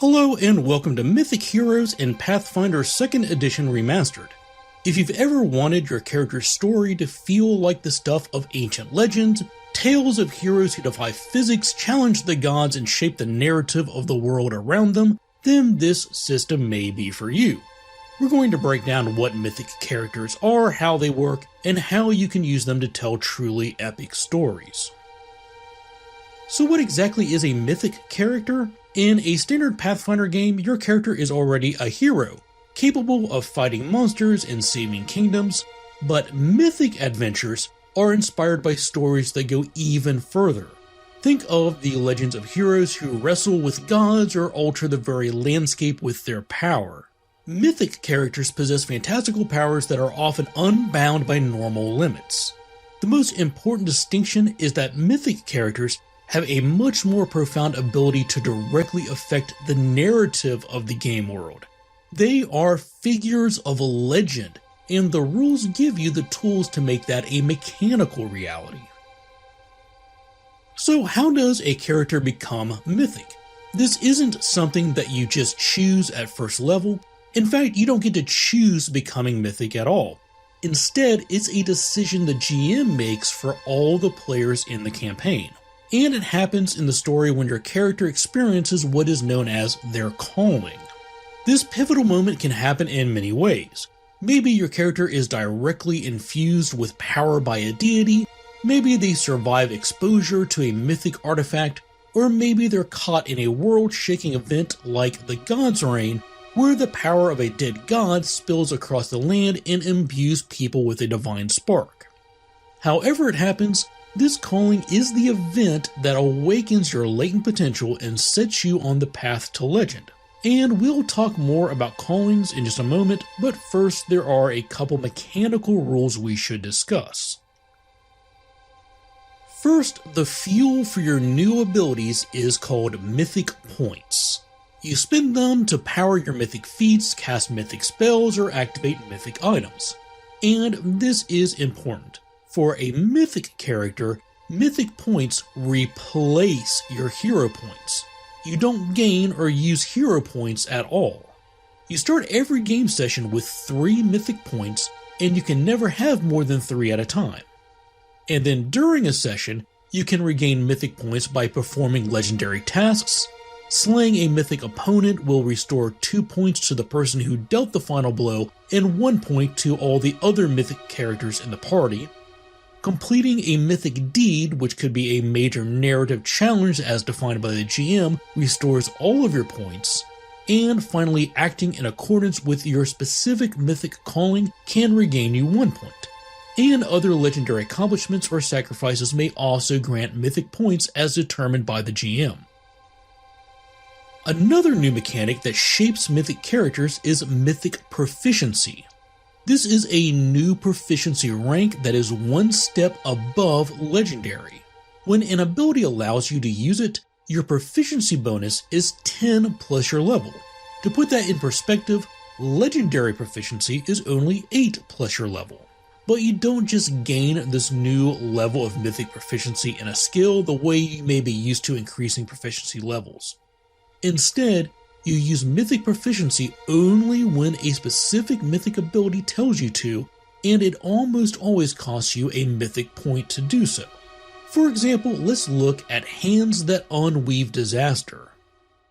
Hello and welcome to Mythic Heroes in Pathfinder 2nd Edition Remastered. If you've ever wanted your character's story to feel like the stuff of ancient legends, tales of heroes who defy physics, challenge the gods, and shape the narrative of the world around them, then this system may be for you. We're going to break down what mythic characters are, how they work, and how you can use them to tell truly epic stories. So what exactly is a mythic character? In a standard Pathfinder game, your character is already a hero, capable of fighting monsters and saving kingdoms, but mythic adventures are inspired by stories that go even further. Think of the legends of heroes who wrestle with gods or alter the very landscape with their power. Mythic characters possess fantastical powers that are often unbound by normal limits. The most important distinction is that mythic characters have a much more profound ability to directly affect the narrative of the game world. They are figures of legend, and the rules give you the tools to make that a mechanical reality. So how does a character become mythic? This isn't something that you just choose at first level. In fact, you don't get to choose becoming mythic at all. Instead, it's a decision the GM makes for all the players in the campaign. And it happens in the story when your character experiences what is known as their calling. This pivotal moment can happen in many ways. Maybe your character is directly infused with power by a deity, maybe they survive exposure to a mythic artifact, or maybe they're caught in a world-shaking event like the God's Reign, where the power of a dead god spills across the land and imbues people with a divine spark. However it happens, this calling is the event that awakens your latent potential and sets you on the path to legend. And we'll talk more about callings in just a moment, but first there are a couple mechanical rules we should discuss. First, the fuel for your new abilities is called Mythic Points. You spend them to power your Mythic Feats, cast Mythic spells, or activate Mythic items. And this is important. For a mythic character, Mythic Points replace your hero points. You don't gain or use hero points at all. You start every game session with 3 Mythic Points, and you can never have more than 3 at a time. And then during a session, you can regain Mythic Points by performing legendary tasks. Slaying a mythic opponent will restore 2 points to the person who dealt the final blow, and 1 point to all the other mythic characters in the party. Completing a mythic deed, which could be a major narrative challenge as defined by the GM, restores all of your points. And finally, acting in accordance with your specific mythic calling can regain you 1 point. And other legendary accomplishments or sacrifices may also grant mythic points as determined by the GM. Another new mechanic that shapes mythic characters is Mythic Proficiency. This is a new proficiency rank that is 1 step above legendary. When an ability allows you to use it, your proficiency bonus is 10 plus your level. To put that in perspective, legendary proficiency is only 8 plus your level. But you don't just gain this new level of mythic proficiency in a skill the way you may be used to increasing proficiency levels. Instead, you use Mythic Proficiency only when a specific mythic ability tells you to, and it almost always costs you a mythic point to do so. For example, let's look at Hands That Unweave Disaster.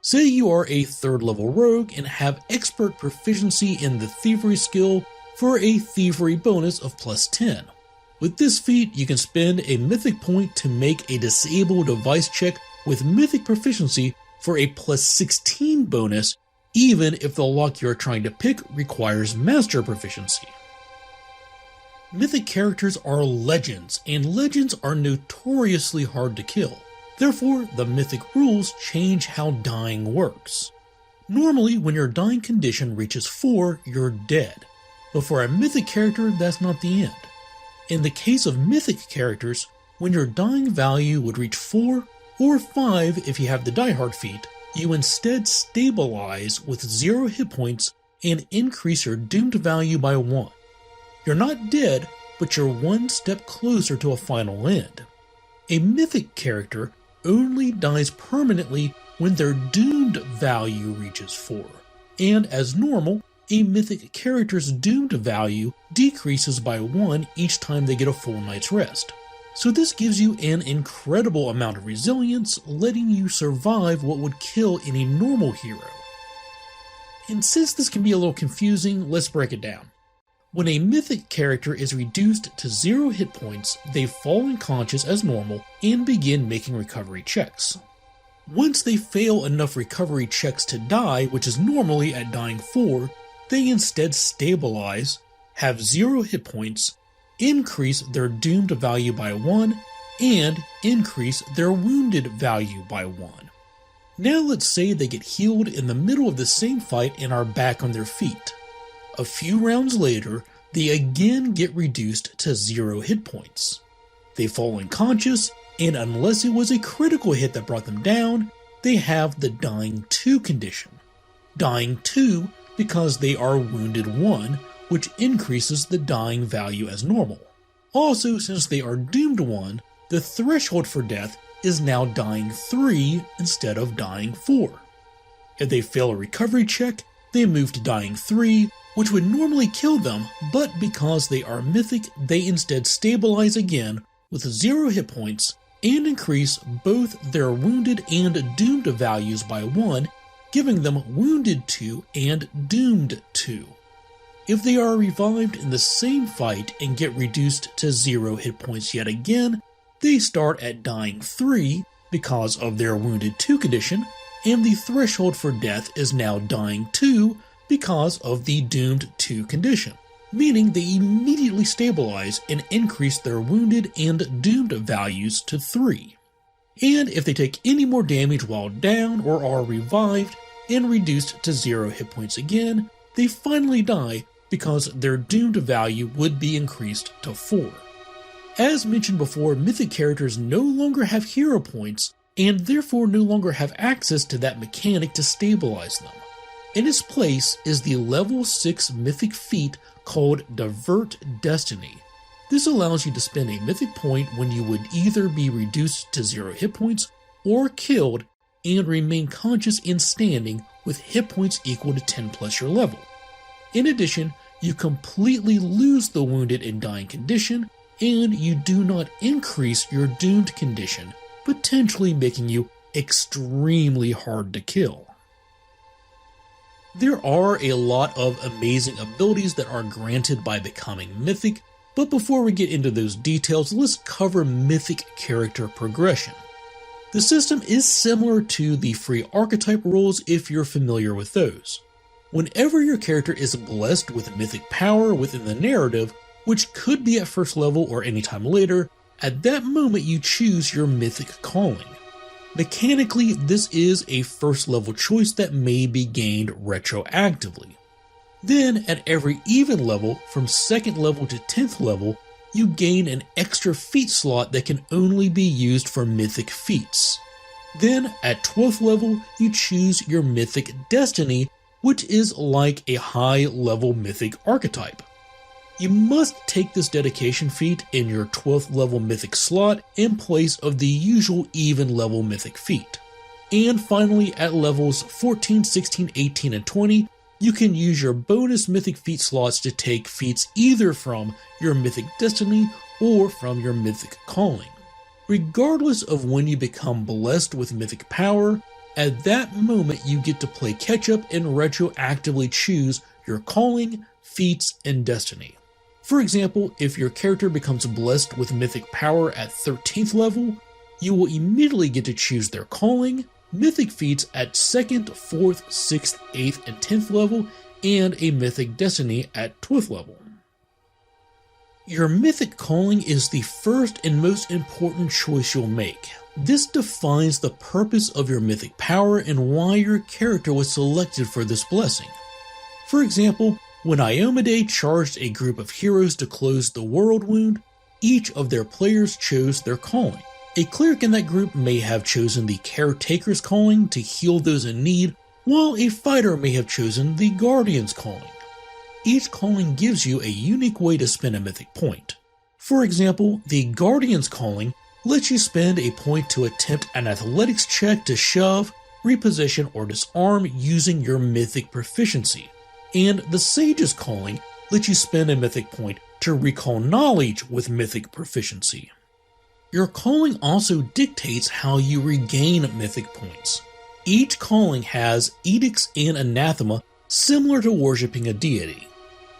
Say you are a 3rd level rogue and have expert proficiency in the thievery skill for a thievery bonus of plus 10. With this feat, you can spend a mythic point to make a disable device check with Mythic Proficiency for a plus 16 bonus, even if the lock you're trying to pick requires Master Proficiency. Mythic characters are legends, and legends are notoriously hard to kill. Therefore, the mythic rules change how dying works. Normally, when your dying condition reaches 4, you're dead. But for a mythic character, that's not the end. In the case of mythic characters, when your dying value would reach 4, or 5 if you have the Die Hard feat, you instead stabilize with 0 hit points and increase your doomed value by 1. You're not dead, but you're 1 step closer to a final end. A mythic character only dies permanently when their doomed value reaches 4, and as normal, a mythic character's doomed value decreases by 1 each time they get a full night's rest. So this gives you an incredible amount of resilience, letting you survive what would kill any normal hero. And since this can be a little confusing, let's break it down. When a mythic character is reduced to 0 hit points, they fall unconscious as normal and begin making recovery checks. Once they fail enough recovery checks to die, which is normally at dying 4, they instead stabilize, have 0 hit points, increase their doomed value by 1, and increase their wounded value by 1. Now let's say they get healed in the middle of the same fight and are back on their feet. A few rounds later, they again get reduced to 0 hit points. They fall unconscious, and unless it was a critical hit that brought them down, they have the Dying 2 condition. Dying 2 because they are wounded 1, which increases the dying value as normal. Also, since they are doomed 1, the threshold for death is now dying 3 instead of dying 4. If they fail a recovery check, they move to dying 3, which would normally kill them, but because they are mythic, they instead stabilize again with 0 hit points and increase both their wounded and doomed values by 1, giving them wounded 2 and doomed 2. If they are revived in the same fight and get reduced to 0 hit points yet again, they start at dying 3 because of their wounded 2 condition, and the threshold for death is now dying 2 because of the doomed 2 condition, meaning they immediately stabilize and increase their wounded and doomed values to 3. And if they take any more damage while down or are revived and reduced to 0 hit points again, they finally die because their doomed value would be increased to 4. As mentioned before, mythic characters no longer have hero points and therefore no longer have access to that mechanic to stabilize them. In its place is the level 6 mythic feat called Divert Destiny. This allows you to spend a mythic point when you would either be reduced to 0 hit points or killed and remain conscious and standing with hit points equal to 10 plus your level. In addition, you completely lose the wounded and dying condition, and you do not increase your doomed condition, potentially making you extremely hard to kill. There are a lot of amazing abilities that are granted by becoming mythic, but before we get into those details, let's cover mythic character progression. The system is similar to the free archetype rules if you're familiar with those. Whenever your character is blessed with mythic power within the narrative, which could be at first level or anytime later, at that moment you choose your mythic calling. Mechanically, this is a first level choice that may be gained retroactively. Then, at every even level, from 2nd level to 10th level, you gain an extra feat slot that can only be used for Mythic Feats. Then, at 12th level, you choose your Mythic Destiny, which is like a high-level Mythic archetype. You must take this dedication feat in your 12th level Mythic slot in place of the usual even level Mythic feat. And finally, at levels 14, 16, 18, and 20, you can use your bonus Mythic feat slots to take feats either from your Mythic Destiny or from your Mythic Calling. Regardless of when you become blessed with Mythic power, at that moment you get to play catch up and retroactively choose your Calling, Feats, and Destiny. For example, if your character becomes blessed with Mythic power at 13th level, you will immediately get to choose their Calling, Mythic Feats at 2nd, 4th, 6th, 8th, and 10th level, and a Mythic Destiny at 12th level. Your Mythic Calling is the first and most important choice you'll make. This defines the purpose of your Mythic power and why your character was selected for this blessing. For example, when Iomedae charged a group of heroes to close the World Wound, each of their players chose their calling. A cleric in that group may have chosen the Caretaker's Calling to heal those in need, while a fighter may have chosen the Guardian's Calling. Each calling gives you a unique way to spend a mythic point. For example, the Guardian's Calling lets you spend a point to attempt an athletics check to shove, reposition, or disarm using your Mythic Proficiency. And the Sage's Calling lets you spend a Mythic point to recall knowledge with Mythic Proficiency. Your calling also dictates how you regain Mythic points. Each calling has edicts and anathema similar to worshipping a deity.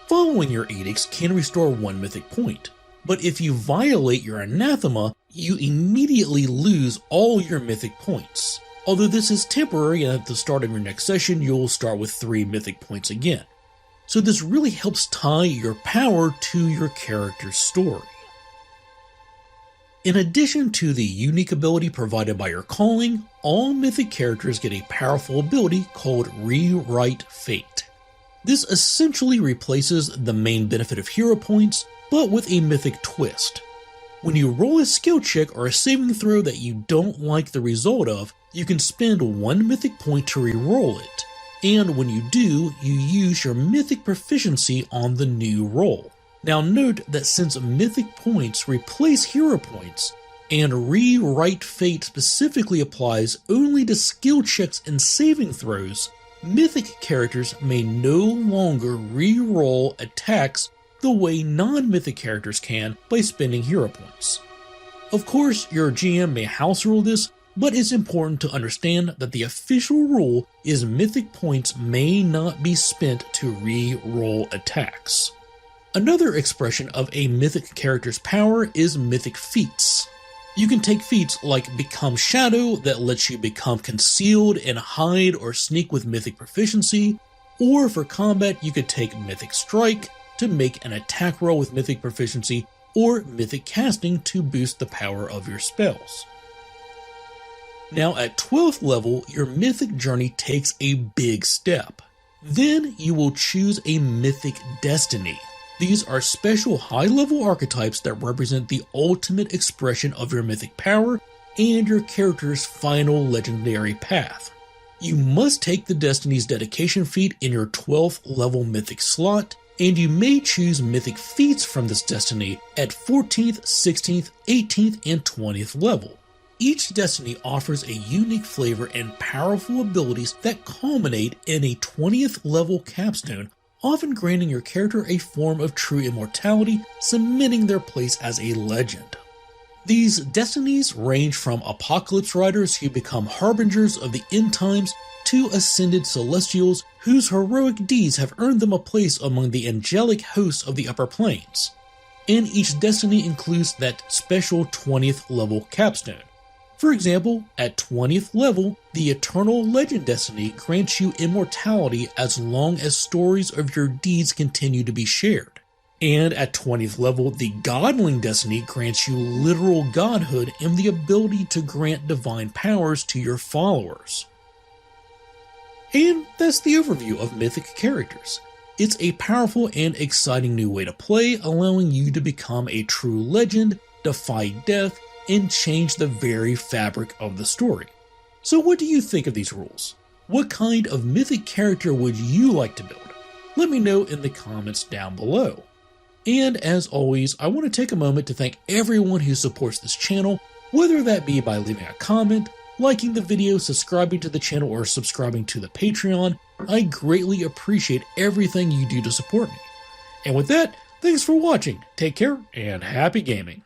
Following your edicts can restore 1 Mythic point, but if you violate your anathema, you immediately lose all your Mythic points. Although this is temporary, and at the start of your next session you'll start with 3 Mythic points again. So this really helps tie your power to your character's story. In addition to the unique ability provided by your calling, all Mythic characters get a powerful ability called Rewrite Fate. This essentially replaces the main benefit of hero points, but with a Mythic twist. When you roll a skill check or a saving throw that you don't like the result of, you can spend 1 Mythic point to re-roll it, and when you do, you use your Mythic Proficiency on the new roll. Now note that since Mythic points replace hero points, and Rewrite Fate specifically applies only to skill checks and saving throws, Mythic characters may no longer re-roll attacks the way non-Mythic characters can by spending hero points. Of course, your GM may house rule this, but it's important to understand that the official rule is Mythic points may not be spent to re-roll attacks. Another expression of a Mythic character's power is Mythic Feats. You can take feats like Become Shadow that lets you become concealed and hide or sneak with Mythic Proficiency, or for combat you could take Mythic Strike to make an attack roll with Mythic Proficiency, or Mythic Casting to boost the power of your spells. Now at 12th level, your Mythic journey takes a big step. Then you will choose a Mythic Destiny. These are special high-level archetypes that represent the ultimate expression of your Mythic power and your character's final legendary path. You must take the Destiny's Dedication feat in your 12th level Mythic slot, and you may choose Mythic Feats from this Destiny at 14th, 16th, 18th, and 20th level. Each Destiny offers a unique flavor and powerful abilities that culminate in a 20th level capstone, often granting your character a form of true immortality, cementing their place as a legend. These destinies range from apocalypse riders who become harbingers of the end times to ascended celestials whose heroic deeds have earned them a place among the angelic hosts of the upper planes. And each destiny includes that special 20th level capstone. For example, at 20th level, the Eternal Legend Destiny grants you immortality as long as stories of your deeds continue to be shared. And at 20th level, the Godling Destiny grants you literal godhood and the ability to grant divine powers to your followers. And that's the overview of Mythic characters. It's a powerful and exciting new way to play, allowing you to become a true legend, defy death, and change the very fabric of the story. So what do you think of these rules? What kind of Mythic character would you like to build? Let me know in the comments down below. And as always, I want to take a moment to thank everyone who supports this channel, whether that be by leaving a comment, liking the video, subscribing to the channel, or subscribing to the Patreon. I greatly appreciate everything you do to support me. And with that, thanks for watching, take care, and happy gaming.